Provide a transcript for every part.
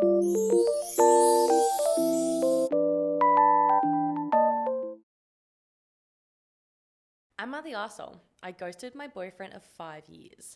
Am I the arsehole? I ghosted my boyfriend of 5 years.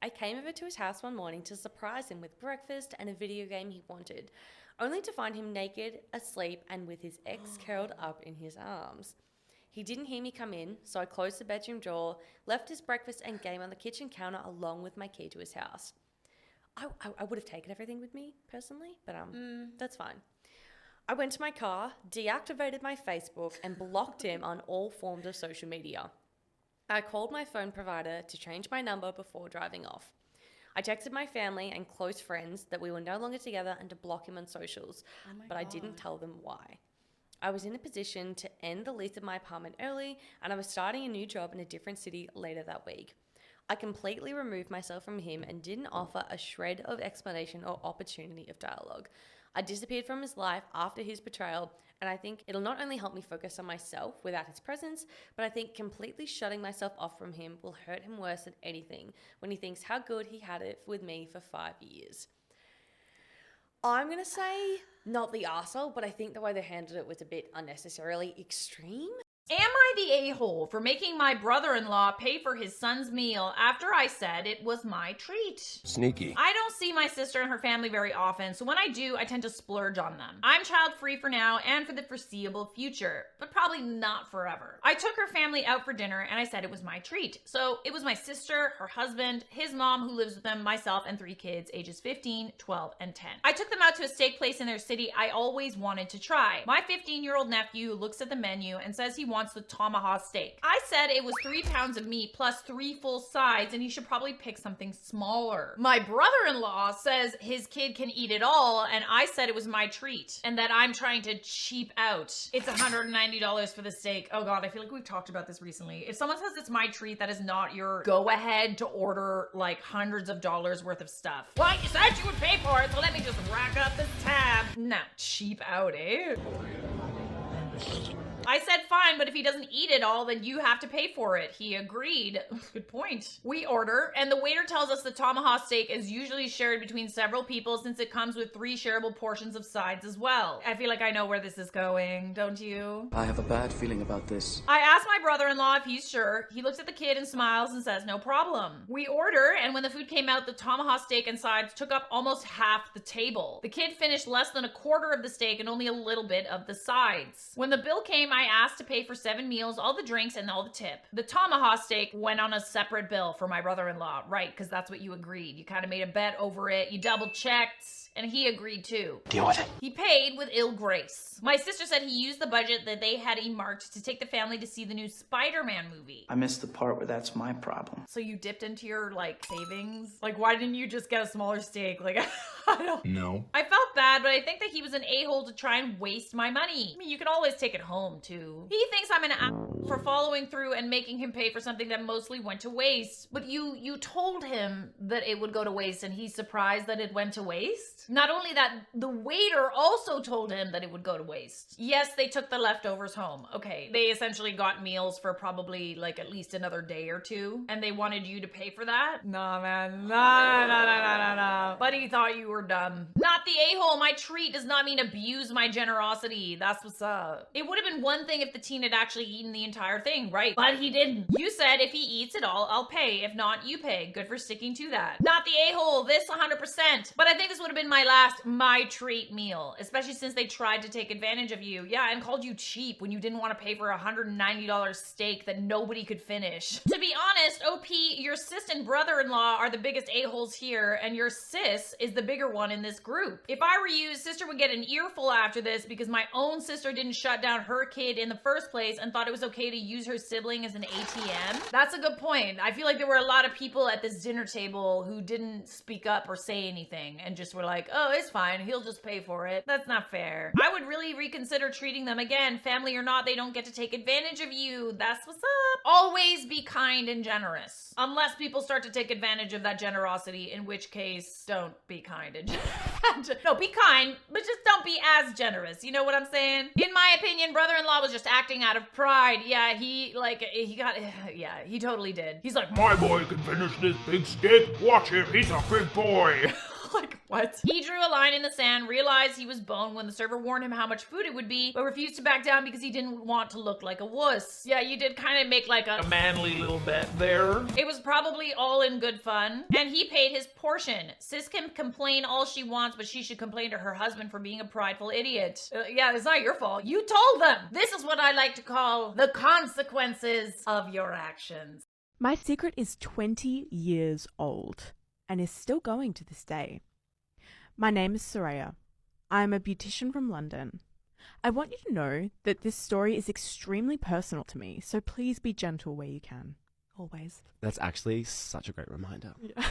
I came over to his house one morning to surprise him with breakfast and a video game he wanted, only to find him naked, asleep, and with his ex curled up in his arms. He didn't hear me come in, so I closed the bedroom door, left his breakfast and game on the kitchen counter along with my key to his house. I would have taken everything with me, personally, but that's fine. I went to my car, deactivated my Facebook, and blocked him on all forms of social media. I called my phone provider to change my number before driving off. I texted my family and close friends that we were no longer together and to block him on socials, but I didn't tell them why. I was in a position to end the lease of my apartment early, and I was starting a new job in a different city later that week. I completely removed myself from him and didn't offer a shred of explanation or opportunity of dialogue. I disappeared from his life after his betrayal, and I think it'll not only help me focus on myself without his presence, but I think completely shutting myself off from him will hurt him worse than anything when he thinks how good he had it with me for 5 years. I'm going to say not the arsehole, but I think the way they handled it was a bit unnecessarily extreme. Am I the a-hole for making my brother-in-law pay for his son's meal after I said it was my treat? Sneaky. I don't see my sister and her family very often, so when I do, I tend to splurge on them. I'm child-free for now and for the foreseeable future, but probably not forever. I took her family out for dinner and I said it was my treat. So it was my sister, her husband, his mom who lives with them, myself, and 3 kids ages 15, 12, and 10. I took them out to a steak place in their city I always wanted to try. My 15-year-old nephew looks at the menu and says he wants the tomahawk steak. I said it was 3 pounds of meat plus 3 full sides and he should probably pick something smaller. My brother-in-law says his kid can eat it all and I said it was my treat and that I'm trying to cheap out. It's $190 for the steak. Oh God, I feel like we've talked about this recently. If someone says it's my treat, that is not your go ahead to order like hundreds of dollars worth of stuff. Well, you said you would pay for it, so let me just rack up this tab. No, cheap out, eh? I said fine, but if he doesn't eat it all, then you have to pay for it. He agreed. Good point. We order, and the waiter tells us the tomahawk steak is usually shared between several people since it comes with 3 shareable portions of sides as well. I feel like I know where this is going, don't you? I have a bad feeling about this. I asked my brother-in-law if he's sure. He looks at the kid and smiles and says no problem. We order, and when the food came out, the tomahawk steak and sides took up almost half the table. The kid finished less than a quarter of the steak and only a little bit of the sides. When the bill came, I asked to pay for 7 meals, all the drinks, and all the tip. The tomahawk steak went on a separate bill for my brother-in-law, right? Because that's what you agreed. You kind of made a bet over it. You double-checked. And he agreed too. Deal with it. He paid with ill grace. My sister said he used the budget that they had earmarked to take the family to see the new Spider-Man movie. I missed the part where that's my problem. So you dipped into your, like, savings? Like, why didn't you just get a smaller steak? Like, I don't... No. I felt bad, but I think that he was an a-hole to try and waste my money. I mean, you can always take it home, too. He thinks I'm an a- for following through and making him pay for something that mostly went to waste. But you told him that it would go to waste, and he's surprised that it went to waste? Not only that, the waiter also told him that it would go to waste. Yes, they took the leftovers home. Okay, they essentially got meals for probably like at least another day or 2, and they wanted you to pay for that? Nah, man. No. But he thought you were dumb. Not the a-hole. My treat does not mean abuse my generosity. That's what's up. It would have been one thing if the teen had actually eaten the entire thing, right? But he didn't. You said if he eats it all, I'll pay. If not, you pay. Good for sticking to that. Not the a-hole. This 100%. But I think this would have been my last my treat meal, especially since they tried to take advantage of you. Yeah, and called you cheap when you didn't want to pay for a $190 steak that nobody could finish. To be honest, OP, your sis and brother-in-law are the biggest a-holes here, and your sis is the bigger one in this group. If I were you, sister would get an earful after this because my own sister didn't shut down her kid in the first place and thought it was okay to use her sibling as an ATM. That's a good point. I feel like there were a lot of people at this dinner table who didn't speak up or say anything and just were like, oh, it's fine, he'll just pay for it. That's not fair. I would really reconsider treating them again. Family or not, they don't get to take advantage of you. That's what's up. Always be kind and generous. Unless people start to take advantage of that generosity, in which case, don't be kind and no, be kind, but just don't be as generous. You know what I'm saying? In my opinion, brother-in-law was just acting out of pride. Yeah, he totally did. He's like, My boy can finish this big steak. Watch him, he's a big boy. Like, what? He drew a line in the sand, realized he was boned when the server warned him how much food it would be, but refused to back down because he didn't want to look like a wuss. Yeah, you did kind of make like a manly little bet there. It was probably all in good fun. And he paid his portion. Sis can complain all she wants, but she should complain to her husband for being a prideful idiot. Yeah, it's not your fault. You told them. This is what I like to call the consequences of your actions. My secret is 20 years old and is still going to this day. My name is Soraya. I am a beautician from London. I want you to know that this story is extremely personal to me, so please be gentle where you can. Always. That's actually such a great reminder. Yeah.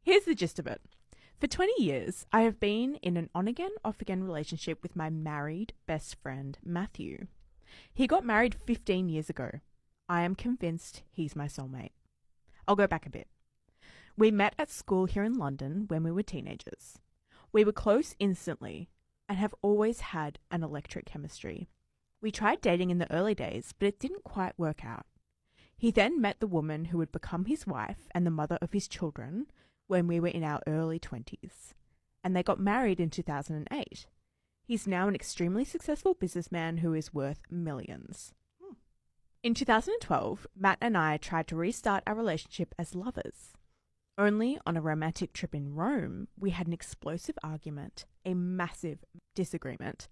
Here's the gist of it. For 20 years, I have been in an on-again, off-again relationship with my married best friend, Matthew. He got married 15 years ago. I am convinced he's my soulmate. I'll go back a bit. We met at school here in London when we were teenagers. We were close instantly and have always had an electric chemistry. We tried dating in the early days, but it didn't quite work out. He then met the woman who would become his wife and the mother of his children when we were in our early 20s, and they got married in 2008. He's now an extremely successful businessman who is worth millions. In 2012, Matt and I tried to restart our relationship as lovers. Only on a romantic trip in Rome, we had an explosive argument, a massive disagreement,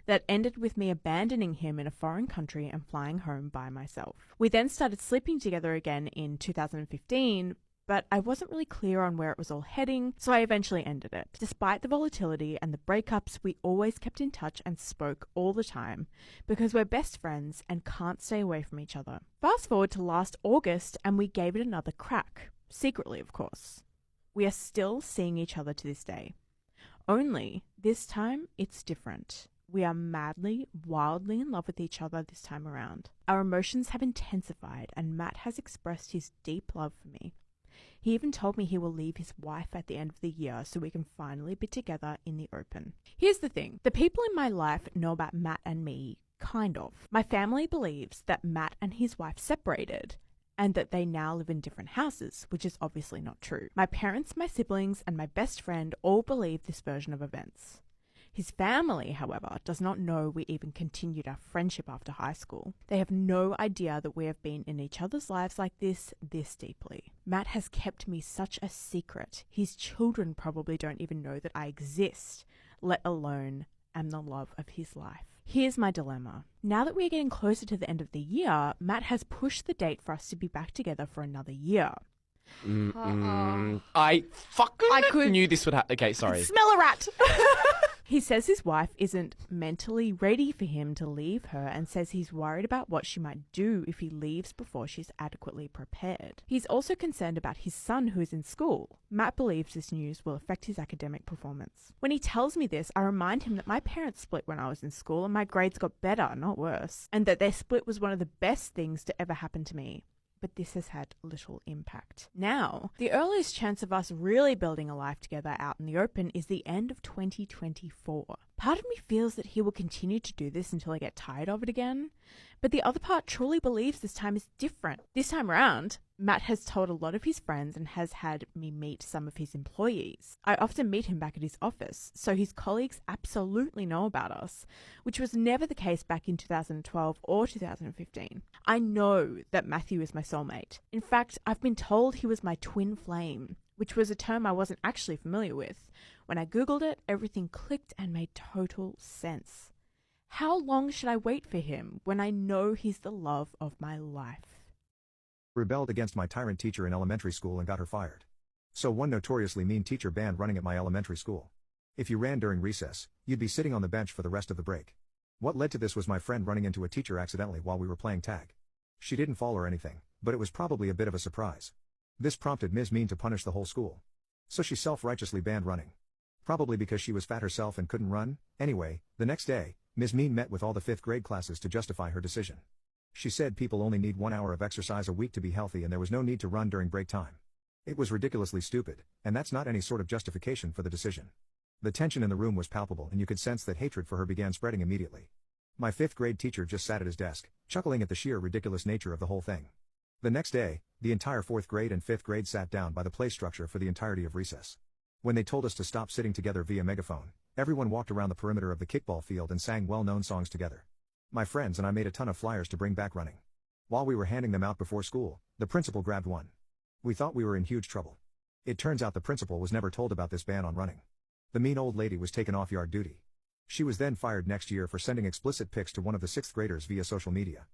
that ended with me abandoning him in a foreign country and flying home by myself. We then started sleeping together again in 2015, but I wasn't really clear on where it was all heading, so I eventually ended it. Despite the volatility and the breakups, we always kept in touch and spoke all the time, because we're best friends and can't stay away from each other. Fast forward to last August, and we gave it another crack. Secretly, of course. We are still seeing each other to this day. Only, this time, it's different. We are madly, wildly in love with each other this time around. Our emotions have intensified, and Matt has expressed his deep love for me. He even told me he will leave his wife at the end of the year so we can finally be together in the open. Here's the thing. The people in my life know about Matt and me, kind of. My family believes that Matt and his wife separated, and that they now live in different houses, which is obviously not true. My parents, my siblings, and my best friend all believe this version of events. His family, however, does not know we even continued our friendship after high school. They have no idea that we have been in each other's lives like this deeply. Matt has kept me such a secret. His children probably don't even know that I exist, let alone am the love of his life. Here's my dilemma. Now that we're getting closer to the end of the year, Matt has pushed the date for us to be back together for another year. I fucking knew this would happen. Okay, sorry. Smell a rat! He says his wife isn't mentally ready for him to leave her and says he's worried about what she might do if he leaves before she's adequately prepared. He's also concerned about his son who is in school. Matt believes this news will affect his academic performance. When he tells me this, I remind him that my parents split when I was in school and my grades got better, not worse, and that their split was one of the best things to ever happen to me. But this has had little impact. Now, the earliest chance of us really building a life together out in the open is the end of 2024. Part of me feels that he will continue to do this until I get tired of it again, but the other part truly believes this time is different. This time around, Matt has told a lot of his friends and has had me meet some of his employees. I often meet him back at his office, so his colleagues absolutely know about us, which was never the case back in 2012 or 2015. I know that Matthew is my soulmate. In fact, I've been told he was my twin flame, which was a term I wasn't actually familiar with. When I googled it, everything clicked and made total sense. How long should I wait for him when I know he's the love of my life? Rebelled against my tyrant teacher in elementary school and got her fired. So one notoriously mean teacher banned running at my elementary school. If you ran during recess, you'd be sitting on the bench for the rest of the break. What led to this was my friend running into a teacher accidentally while we were playing tag. She didn't fall or anything, but it was probably a bit of a surprise. This prompted Ms. Mean to punish the whole school. So she self-righteously banned running. Probably because she was fat herself and couldn't run. Anyway, the next day, Ms. Mean met with all the 5th grade classes to justify her decision. She said people only need 1 hour of exercise a week to be healthy and there was no need to run during break time. It was ridiculously stupid, and that's not any sort of justification for the decision. The tension in the room was palpable and you could sense that hatred for her began spreading immediately. My 5th grade teacher just sat at his desk, chuckling at the sheer ridiculous nature of the whole thing. The next day, The entire 4th grade and 5th grade sat down by the play structure for the entirety of recess. When they told us to stop sitting together via megaphone, everyone walked around the perimeter of the kickball field and sang well-known songs together. My friends and I made a ton of flyers to bring back running. While we were handing them out before school, the principal grabbed one. We thought we were in huge trouble. It turns out the principal was never told about this ban on running. The mean old lady was taken off yard duty. She was then fired next year for sending explicit pics to one of the 6th graders via social media.